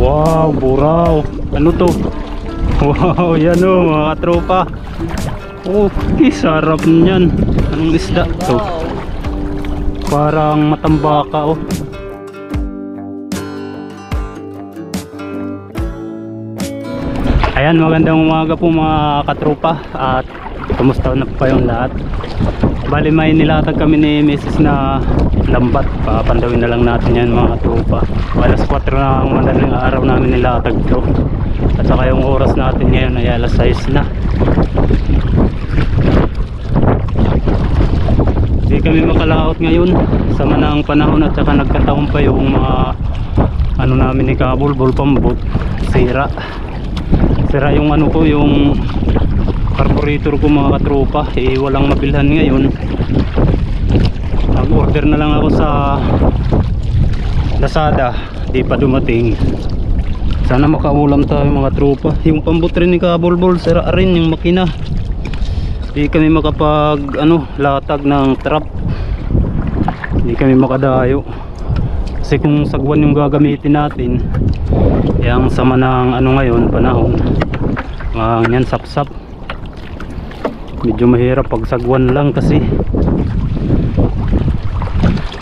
Wow, buraw. Ano to? Wow, yan o mga tropa. Okay, sarap niyan. Anong isda to? Parang matambaka oh. Ayan, magandang umaga po mga katropa. At kumusta na po kayong lahat? Bali may nilatag kami ni Mrs. na lambat. Papandawin na lang natin yan mga katropa. Alas 4 na ang madaling araw namin nilatag to. At saka yung oras natin ngayon ay alas 6 na. Hindi kami makalaot ngayon. Sama na ang panahon at saka nagkataon pa yung mga ano namin ni kabulbul pambot. Sira yung ano ko, yung carburetor ko mga katropa. Walang mabilhan ngayon. Nag-order na lang ako sa Lazada, di pa dumating. Sana makaulam tayo mga tropa. Yung pambot rin ni kabulbul, sira rin yung makina. Di kami makapag latag ng trap. Di kami makadayo kasi kung sagwan yung gagamitin natin, yung sama ng ngayon panahon, yan sapsap. Medyo mahirap pag sagwan lang kasi.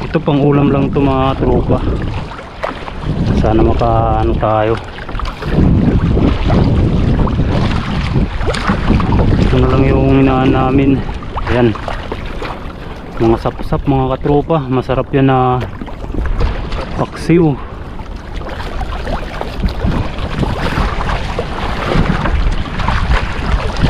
Ito pang ulam lang to mga tropa. Sana tayo. Ito na lang yung inaan namin. Ayan, mga sapsap mga katropa. Masarap yan na paksiw.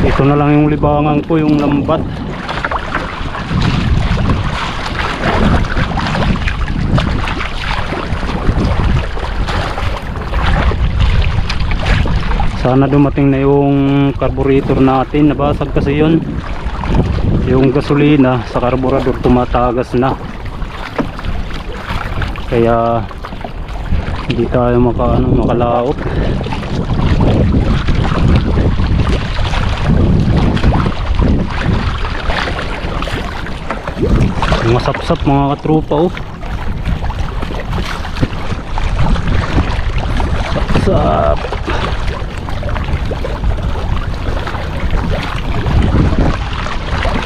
Ito na lang yung libangan ko, yung lambat. Sana dumating na yung carburetor natin. Nabasag kasi yun. Yung gasolina sa carburetor tumatagas na. Kaya hindi tayo makalaot. Mga sapsap mga katropa oh. Sapsap.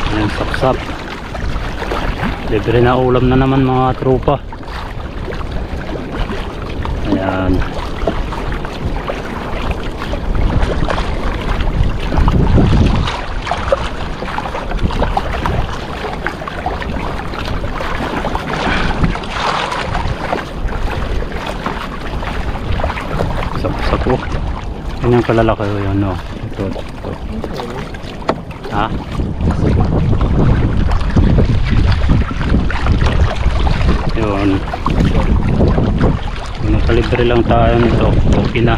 Ayan, sapsap. Libre na ulam na naman mga tropa. Ayan. Sapsap oh. Yan yung kalalaki oh, yan oh. Ito. Ha? Yun. Kalibre lang tayo nito. Okay na.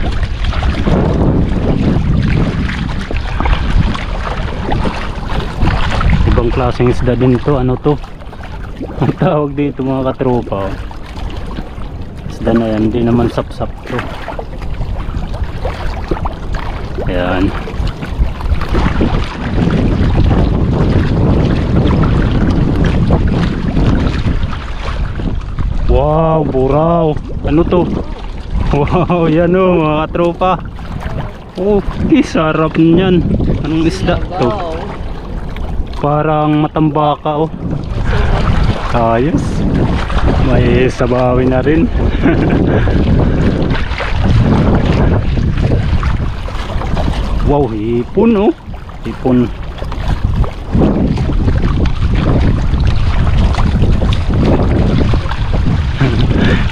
Ibang klaseng isda din to. Ano to? Ang tawag dito mga katropa. Isda na yan. Hindi naman sapsap to. Ayan. Wow, buraw. Ano to? Wow, yan o mga tropa. Okay, sarap niyan. Anong isda to? Parang matambaka oh. Ayos. May sabawin na rin. Wow, hipon oh. Hipon.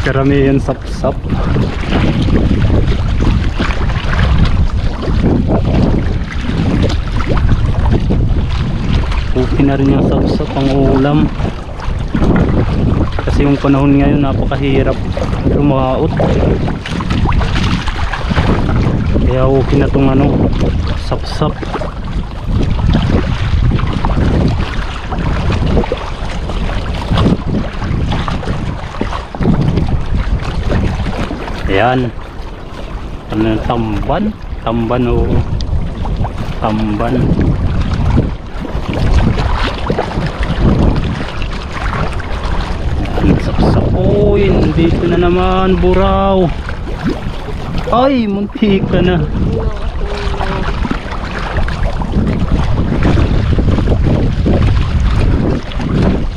Karamihan sapsap. Okay na rin yung sapsap ang ulam. Kasi yung panahon ngayon napakahirap lumaot. Kaya okay na itong sapsap. Ayan. Tamban. Tamban o tamban. Ayan, sapsap. Oh, dito na naman buraw. Ay, muntik ka na.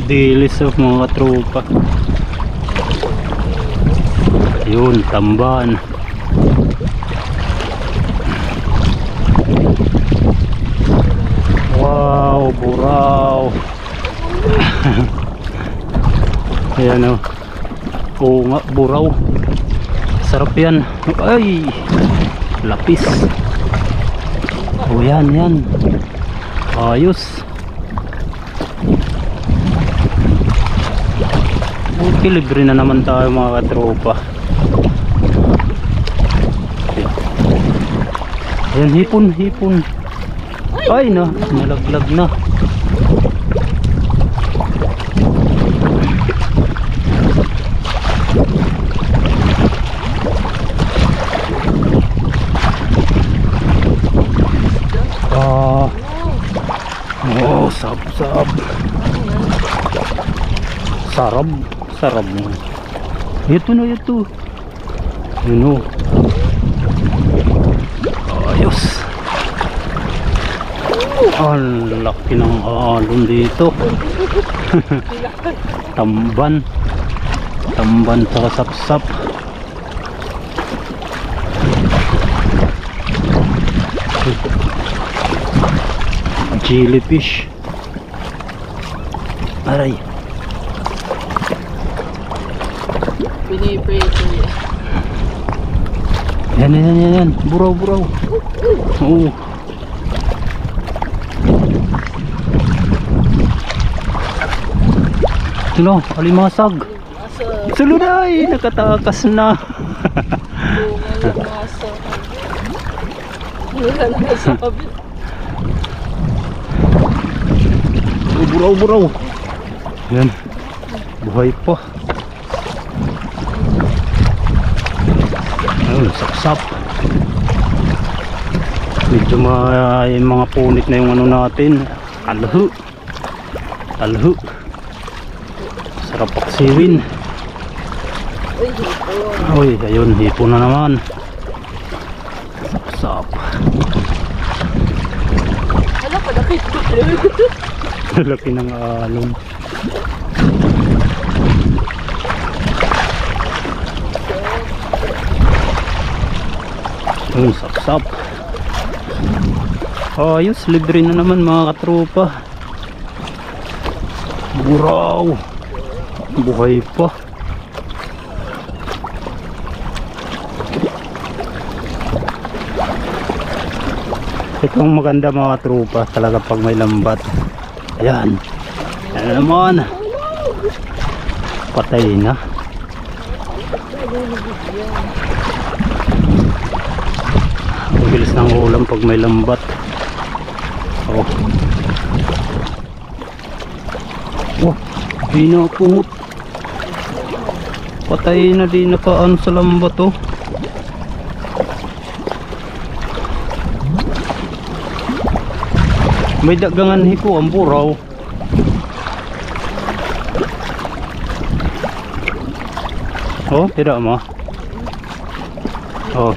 Dilis of mga tropa. Yun, tamban. Wow, buraw. Ayan o. Oo nga, buraw. Sarap yan. Ay, lapis. O yan, yan. Ayos. Okay, libre na naman tayo mga katropa. Ayan, hipon, hipon. Ay na, nalaglag na. Oh, sab. Sarap, sarap mo. Ito na, ito. Yun o. Ayos. Ang laki ng alon dito. Tamban. Tamban sa kasapsap. Jellyfish. Aray. Piniprito yan. Yan, yan, yan, yan. Buraw, buraw. Oo. Ano, alimasag. Sulunay, nakatakas na. Wala na sa kabit. Buraw, buraw. Yan. Buhay pa. Ayun, sapsap. Medyo may mga punit na yung ano natin. Alho. Alho. Sarap paksiwin. Uy, hipon. Uy, ayun, hipon na naman. Sapsap. Hala, palakit ko. Laki ng alon. Ayun, sapsap. Ayos, libre na naman mga katropa. Buraw. Buhay pa. Ito ang maganda mga tropa talaga pag may lambat. Ayan. Ayan naman. Patay na. Ang bilis ng ulam pag may lambat. Oh. Oh, di na pungot. Patay na, di na pa ano sa lambat oh. May dagangan hiko ang buraw. Oh, tidak mo. Oh.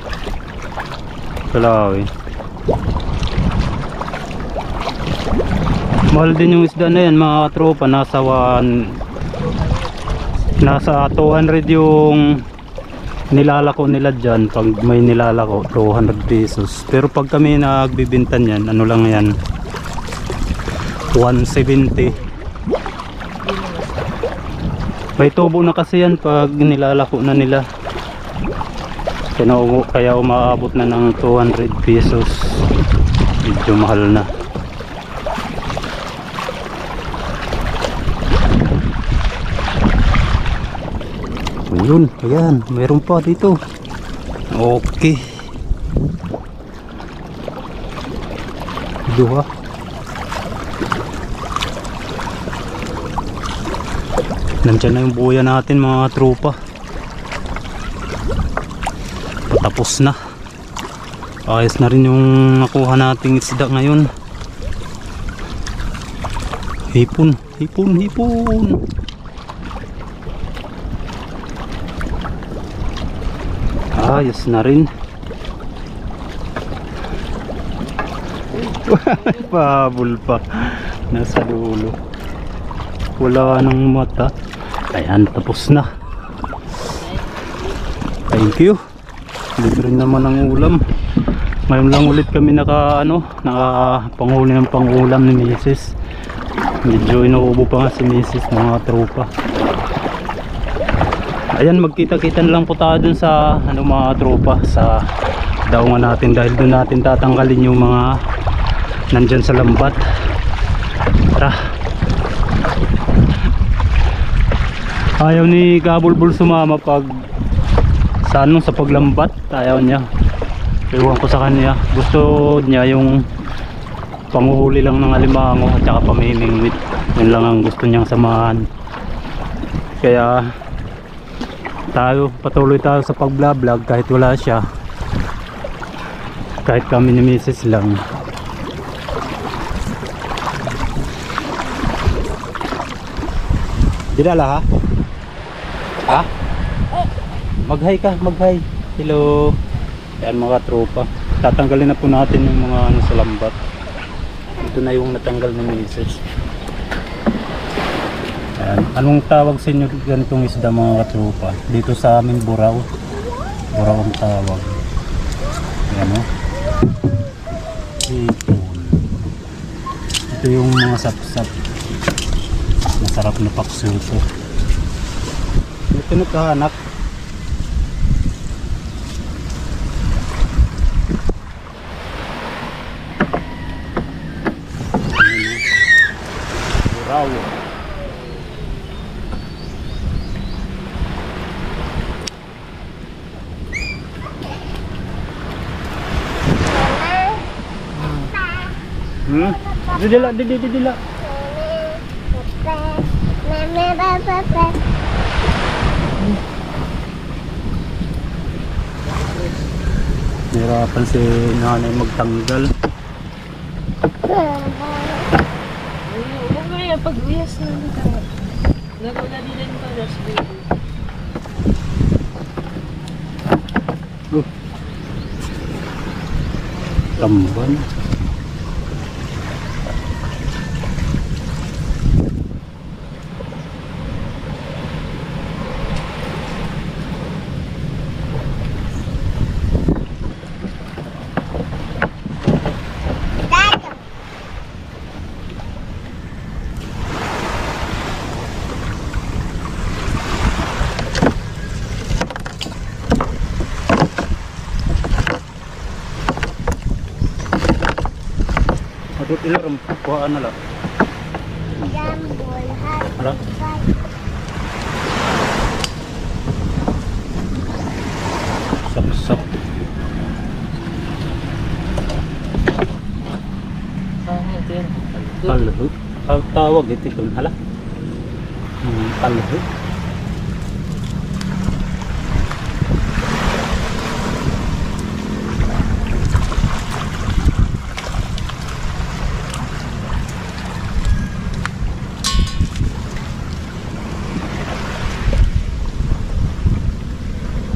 Kalawi. Mahal din yung isda na yan mga katropa. Nasa 200 yung nilalako nila dyan. Pag may nilalako 200 pesos. Pero pag kami nagbibintan yan, ano lang yan, 170. May tubo na kasi yan pag nilalako na nila. Kaya umaabot na ng 200 pesos. Medyo mahal na. Ayun, ayan, mayroon pa dito. Okay. Duha. Nandiyan na yung buya natin mga tropa. Patapos na. Ayos na rin yung nakuha nating isda ngayon. Hipon, hipon, hipon. ayos na rin. Pahabol pa. Nasa dulo. Wala nang mata. Ayan, tapos na. Thank you. Libre naman ang ulam. Ngayon lang ulit kami nakapanghuli ng pangulam ni Mrs. Medyo inuubo pa nga si Mrs. mga tropa. Ayan, magkita-kita na lang po tayo dun sa mga tropa sa daungan natin, dahil dun natin tatanggalin yung mga nandyan sa lambat. Tara. Ayaw ni Kabulbul sumama pag sa paglambat. Ayaw niya. Ewan ko sa kanya. Gusto niya yung panguhuli lang ng alimango at saka pamimingwit. Yun lang ang gusto niyang samahan. Kaya patuloy tayo sa pag-vlog kahit wala siya. Kahit kami ni Mrs. lang. Dinala ha? Ha? Mag-hi ka, mag-hi. Hello. Ayan mga tropa. Tatanggalin na po natin yung mga sa lambat. Ito na yung natanggal ng Mrs. Ayan. Anong tawag sa inyo ganitong isda mga tropa? Dito sa amin buraw. Buraw ang tawag. Ayan o. Ito yung mga sapsap. Masarap na paksuto. Ito nagkahanak. Buraw. Didila. Nahirapan si nanay magtanggal. Huwag mo yan, pag-uyas na nito. Nagula din pa, that's baby. Tamban. Matut ilam, kuhaan na lang. Hala? Sap-sap. Palho. Ang tawag ito kung hala. Palho.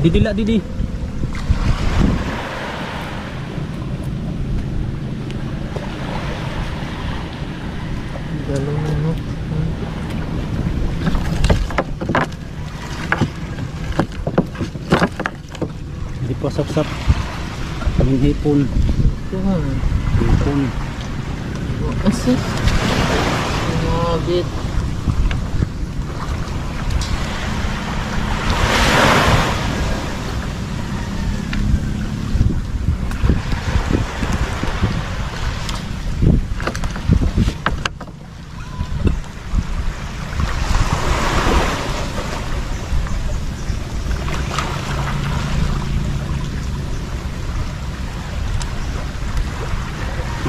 Didila didi. Hindi pa sap-sap. Kaming hipon. Hipon. Asi? Mabit.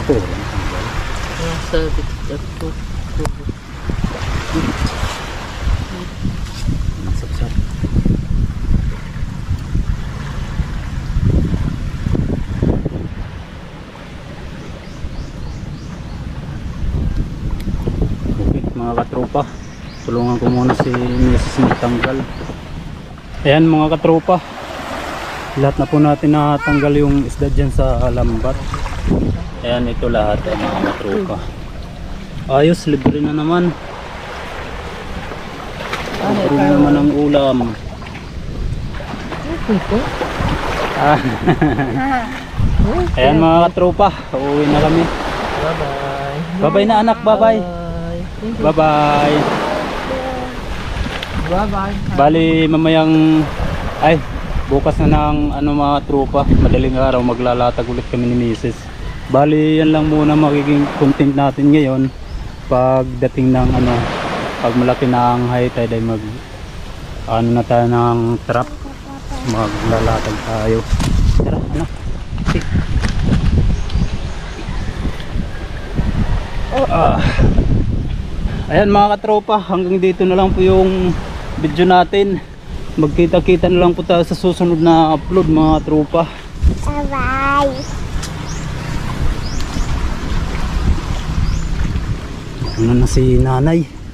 Ako. Nasa bitak ko. Sap-sap. Okay mga katropa, tulungan ko muna si Mrs. magtanggal. Ayan mga katropa, Lahat na po natin natanggal yung isda dyan sa lambat. Ayan, ito lahat ay mga matropa. Ayos, libre na naman. Libre na naman ang ulam. Ito? Ah. Ayan mga katropa, uuwi na kami. Bye-bye. Bye-bye na anak, bye-bye. Thank you. Bye-bye. Bye-bye. Bali mamayang ay bukas na ng ano mga tropa, madaling araw maglalatag ulit kami ni Mrs. Bali yan lang muna magiging content natin ngayon. Pagdating ng ano, pag malaki na ang high tide ay mag ano na tayo ng trap, maglalatag tayo. Tara, ano? Ayan mga katropa, hanggang dito na lang po yung video natin. Magkita-kita na lang po tayo sa susunod na upload mga tropa. Bye-bye. Ano na si nanay?